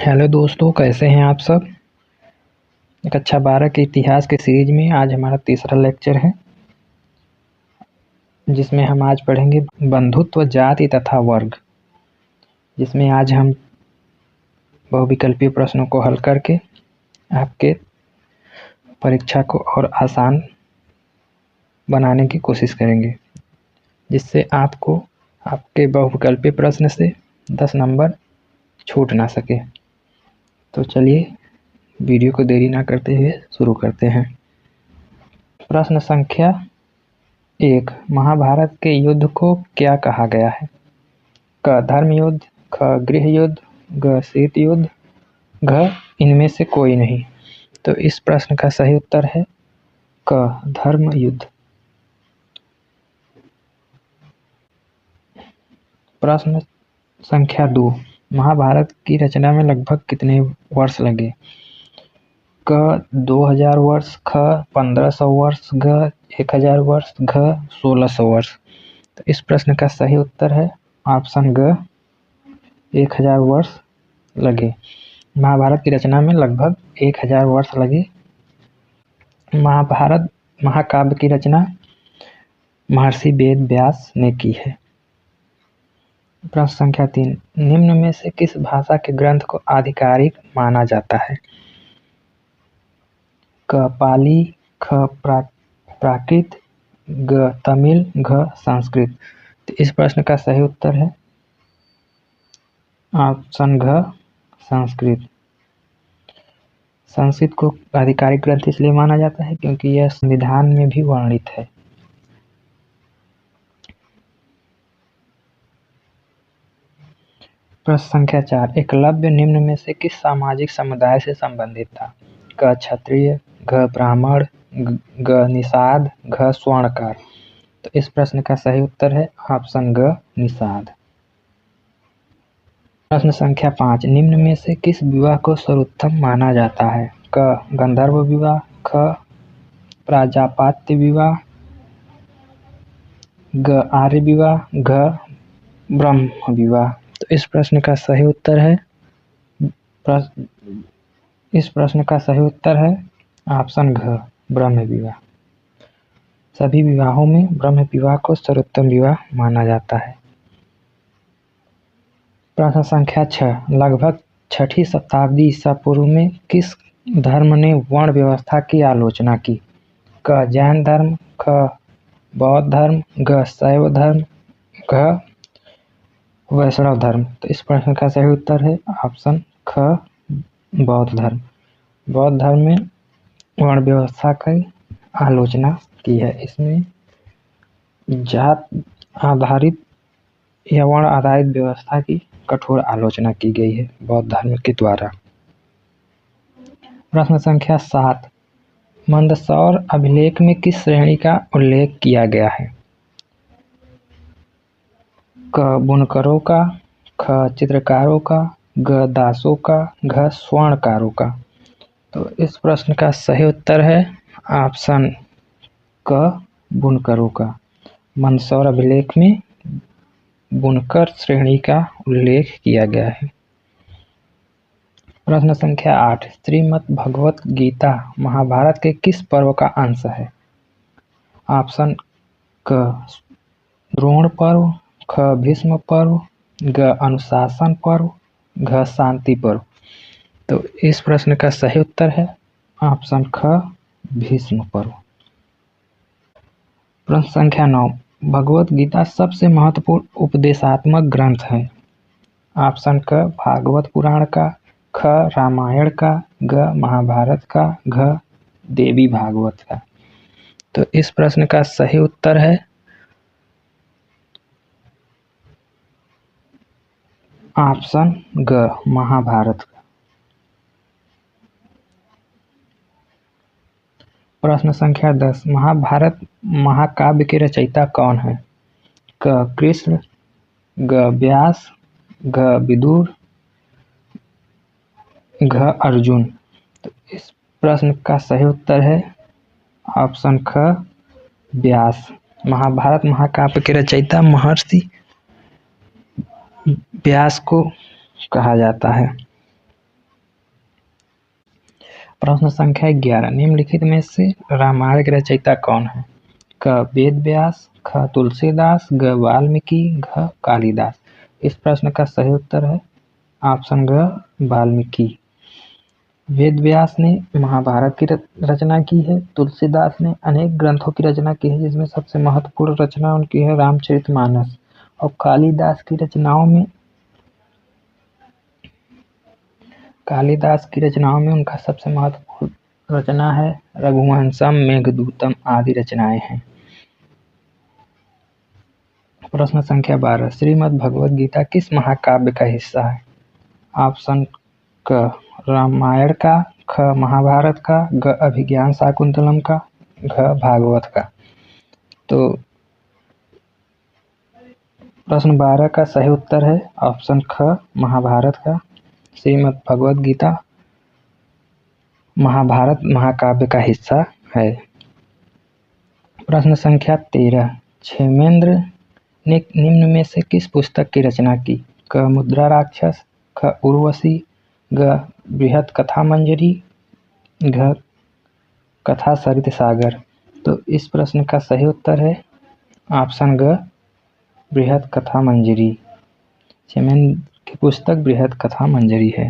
Hello दोस्तों, कैसे हैं आप सब। कक्षा 12 के इतिहास के सीरीज में आज हमारा तीसरा लेक्चर है, जिसमें हम आज पढ़ेंगे बंधुत्व, जाति तथा वर्ग। जिसमें आज हम बहुविकल्पीय प्रश्नों को हल करके आपके परीक्षा को और आसान बनाने की कोशिश करेंगे, जिससे आपको आपके बहुविकल्पीय प्रश्न से 10 नंबर छूट ना सके। तो चलिए वीडियो को देरी ना करते हुए शुरू करते हैं। प्रश्न संख्या 1, महाभारत के युद्ध को क्या कहा गया है। क, धर्म युद्ध, ख, गृह युद्ध, ग, शीत युद्ध, घ, इनमें से कोई नहीं। तो इस प्रश्न का सही उत्तर है क, धर्म युद्ध। प्रश्न संख्या 2, महाभारत की रचना में लगभग कितने वर्ष लगे। क, 2000 वर्ष, ख, 1500 वर्ष, ग, 1000 वर्ष, घ, 1600 वर्ष। तो इस प्रश्न का सही उत्तर है ऑप्शन ग, 1000 वर्ष लगे। महाभारत की रचना में लगभग 1000 वर्ष लगे। महाभारत महाकाव्य की रचना महर्षि वेद व्यास ने की है। प्रश्न संख्या 3, निम्न में से किस भाषा के ग्रंथ को आधिकारिक माना जाता है। क, पाली, ख, प्राकृत, ग, तमिल, घ, संस्कृत। तो इस प्रश्न का सही उत्तर है ऑप्शन घ, संस्कृत। संस्कृत को आधिकारिक ग्रंथ इसलिए माना जाता है क्योंकि यह संविधान में भी वर्णित है। प्रश्न संख्या 4, एकलव्य निम्न में से किस सामाजिक समुदाय से संबंधित था। क, क्षत्रिय, घ, ब्राह्मण, ग, निषाद, घ, स्वर्णकार। तो इस प्रश्न का सही उत्तर है ऑप्शन ग, निषाद। प्रश्न संख्या 5, निम्न में से किस विवाह को सर्वोत्तम माना जाता है। क, गंधर्व विवाह, ख, प्राजापत्य विवाह, ग, आर्य विवाह, घ, ब्रह्म विवाह। तो इस प्रश्न का सही उत्तर है ऑप्शन घ, ब्रह्म विवाह। सभी विवाहों में ब्रह्म विवाह को सर्वोत्तम विवाह माना जाता है। प्रश्न संख्या 6, लगभग 6ठी शताब्दी ईसा पूर्व में किस धर्म ने वर्ण व्यवस्था की आलोचना की। क, जैन धर्म, ख, बौद्ध धर्म, घ, शैव धर्म, घ, वैष्णव धर्म। तो इस प्रश्न का सही उत्तर है ऑप्शन ख, बौद्ध धर्म। बौद्ध धर्म में वर्ण व्यवस्था की आलोचना की है। इसमें जात आधारित या वर्ण आधारित व्यवस्था की कठोर आलोचना की गई है बौद्ध धर्म के द्वारा। प्रश्न संख्या 7, मंदसौर अभिलेख में किस श्रेणी का उल्लेख किया गया है। क, बुनकरों का, ख, चित्रकारों का, ग, दासों का, घ, स्वर्णकारों का। तो इस प्रश्न का सही उत्तर है ऑप्शन क, बुनकरों का। मंदसौर अभिलेख में बुनकर श्रेणी का उल्लेख किया गया है। प्रश्न संख्या 8, श्रीमद् भगवत गीता महाभारत के किस पर्व का अंश है। ऑप्शन क, द्रोण पर्व, ख, भीष्म पर्व, ग, अनुशासन पर्व, घ, शांति पर्व। तो इस प्रश्न का सही उत्तर है ऑप्शन ख, भीष्म पर्व। प्रश्न संख्या 9, भगवत गीता सबसे महत्वपूर्ण उपदेशात्मक ग्रंथ है। ऑप्शन क, भागवत पुराण का, ख, रामायण का, ग, महाभारत का, घ, देवी भागवत का। तो इस प्रश्न का सही उत्तर है ऑप्शन ग, महाभारत का। प्रश्न संख्या 10, महाभारत महाकाव्य के रचयिता कौन है। क, कृष्ण, ग, व्यास, घ, विदुर, घ, अर्जुन। तो इस प्रश्न का सही उत्तर है ऑप्शन ख, व्यास। महाभारत महाकाव्य के रचयिता महर्षि व्यास को कहा जाता है। प्रश्न संख्या 11, निम्नलिखित में से रामायण के रचयिता कौन है? क वेद व्यास, ख तुलसीदास, ग वाल्मीकि, घ कालिदास। इस प्रश्न का सही उत्तर है ऑप्शन ग वाल्मीकि। वेद व्यास ने महाभारत की रचना की है। तुलसीदास ने अनेक ग्रंथों की रचना की है, जिसमें सबसे महत्वपूर्ण रचना उनकी है रामचरितमानस। और कालिदास की रचनाओं में उनका सबसे महत्वपूर्ण रचना है रघुवंशम, मेघदूतम आदि रचनाएं हैं। प्रश्न संख्या 12, श्रीमद् भगवद गीता किस महाकाव्य का हिस्सा है? ऑप्शन क रामायण का, ख महाभारत का, ग अभिज्ञान शाकुंतलम का, घ भागवत का। तो प्रश्न 12 का सही उत्तर है ऑप्शन ख महाभारत का। श्रीमद् भगवद गीता महाभारत महाकाव्य का हिस्सा है। प्रश्न संख्या 13, क्षेमेंद्र ने निम्न में से किस पुस्तक की रचना की? क मुद्रा राक्षस, ख उर्वशी, ग बृहत कथा मंजरी, घ कथा सरित सागर। तो इस प्रश्न का सही उत्तर है ऑप्शन ग बृहत कथा मंजरी। क्षेमेंद्र की पुस्तक बृहत कथा मंजरी है।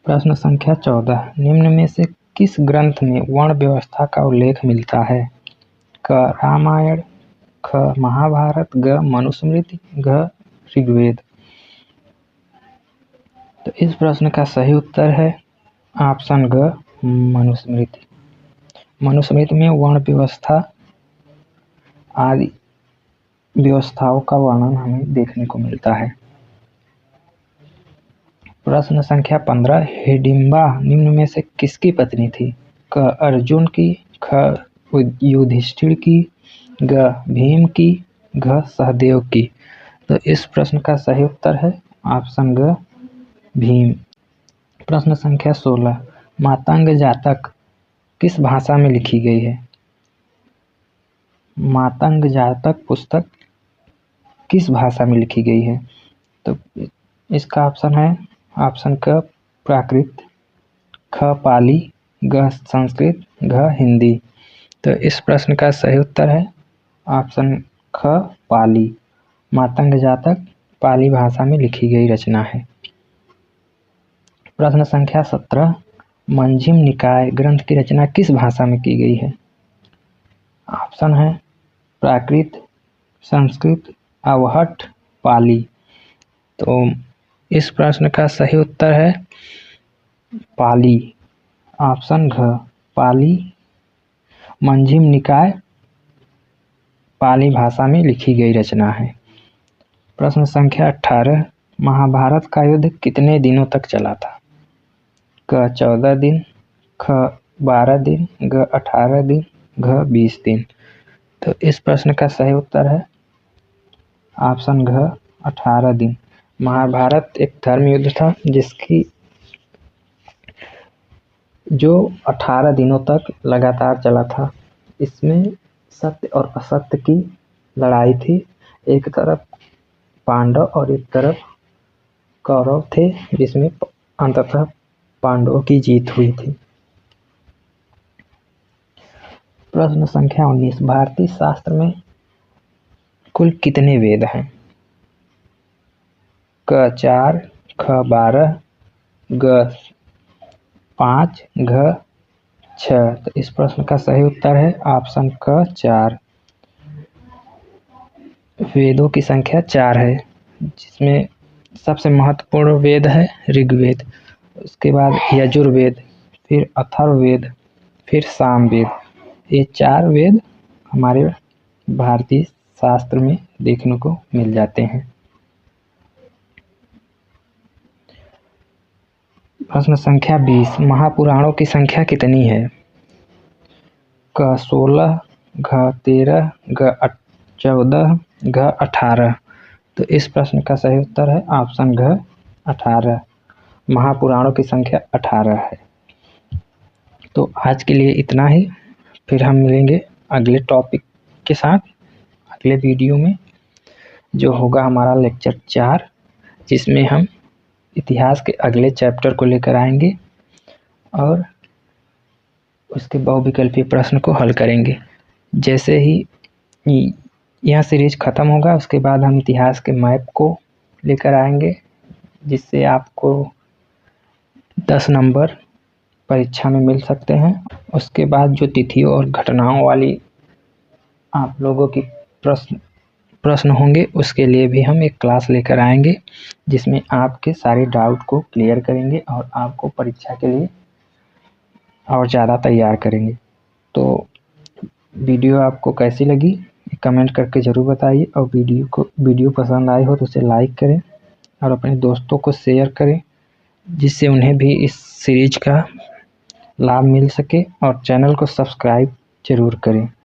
प्रश्न संख्या 14, निम्न में से किस ग्रंथ में वर्ण व्यवस्था का उल्लेख मिलता है? क रामायण, ख महाभारत, ग मनुस्मृति, घ ऋग्वेद। तो इस प्रश्न का सही उत्तर है ऑप्शन ग मनुस्मृति। मनुस्मृति में वर्ण व्यवस्था आदि व्यवस्थाओं का वर्णन हमें देखने को मिलता है। प्रश्न संख्या 15, हिडिंबा निम्न में से किसकी पत्नी थी? क अर्जुन की, ख युधिष्ठिर की, ग भीम की, घ सहदेव की। तो इस प्रश्न का सही उत्तर है ऑप्शन ग भीम। प्रश्न संख्या 16, मातंग जातक किस भाषा में लिखी गई है? मातंग जातक पुस्तक किस भाषा में लिखी गई है? तो इसका ऑप्शन है ऑप्शन क प्राकृत, ख पाली, ग संस्कृत, घ हिंदी। तो इस प्रश्न का सही उत्तर है ऑप्शन ख पाली। मातंग जातक पाली भाषा में लिखी गई रचना है। प्रश्न संख्या 17, मंजिम निकाय ग्रंथ की रचना किस भाषा में की गई है? ऑप्शन है प्राकृत, संस्कृत, अवहट, पाली। तो इस प्रश्न का सही उत्तर है पाली, ऑप्शन घ पाली। मंजिम निकाय पाली भाषा में लिखी गई रचना है। प्रश्न संख्या 18, महाभारत का युद्ध कितने दिनों तक चला था? क 14 दिन, ख 12 दिन, ग 18 दिन, घ 20 दिन। तो इस प्रश्न का सही उत्तर है ऑप्शन घ 18 दिन। महाभारत एक धर्म युद्ध था जो 18 दिनों तक लगातार चला था। इसमें सत्य और असत्य की लड़ाई थी। एक तरफ पांडव और एक तरफ कौरव थे, जिसमें अंततः पांडवों की जीत हुई थी। प्रश्न संख्या 19, भारतीय शास्त्र में कुल कितने वेद हैं? क 4, ख 12, ग 5, घ 6। तो इस प्रश्न का सही उत्तर है ऑप्शन क 4। वेदों की संख्या 4 है, जिसमें सबसे महत्वपूर्ण वेद है ऋग्वेद, उसके बाद यजुर्वेद, फिर अथर्ववेद, फिर सामवेद। ये 4 वेद हमारे भारतीय शास्त्र में देखने को मिल जाते हैं। प्रश्न संख्या 20, महापुराणों की संख्या कितनी है? क 16, घ 13, घ 14, घ 18। तो इस प्रश्न का सही उत्तर है ऑप्शन घ 18। महापुराणों की संख्या 18 है। तो आज के लिए इतना ही, फिर हम मिलेंगे अगले टॉपिक के साथ अगले वीडियो में, जो होगा हमारा लेक्चर 4 जिसमें हम इतिहास के अगले चैप्टर को लेकर आएंगे और उसके बहुविकल्पीय प्रश्न को हल करेंगे। जैसे ही यह सीरीज ख़त्म होगा उसके बाद हम इतिहास के मैप को लेकर आएंगे, जिससे आपको 10 नंबर परीक्षा में मिल सकते हैं। उसके बाद जो तिथियों और घटनाओं वाली आप लोगों की प्रश्न होंगे उसके लिए भी हम एक क्लास लेकर आएंगे, जिसमें आपके सारे डाउट को क्लियर करेंगे और आपको परीक्षा के लिए और ज़्यादा तैयार करेंगे। तो वीडियो आपको कैसी लगी कमेंट करके ज़रूर बताइए, और वीडियो पसंद आई हो तो उसे लाइक करें और अपने दोस्तों को शेयर करें, जिससे उन्हें भी इस सीरीज का लाभ मिल सके, और चैनल को सब्सक्राइब जरूर करें।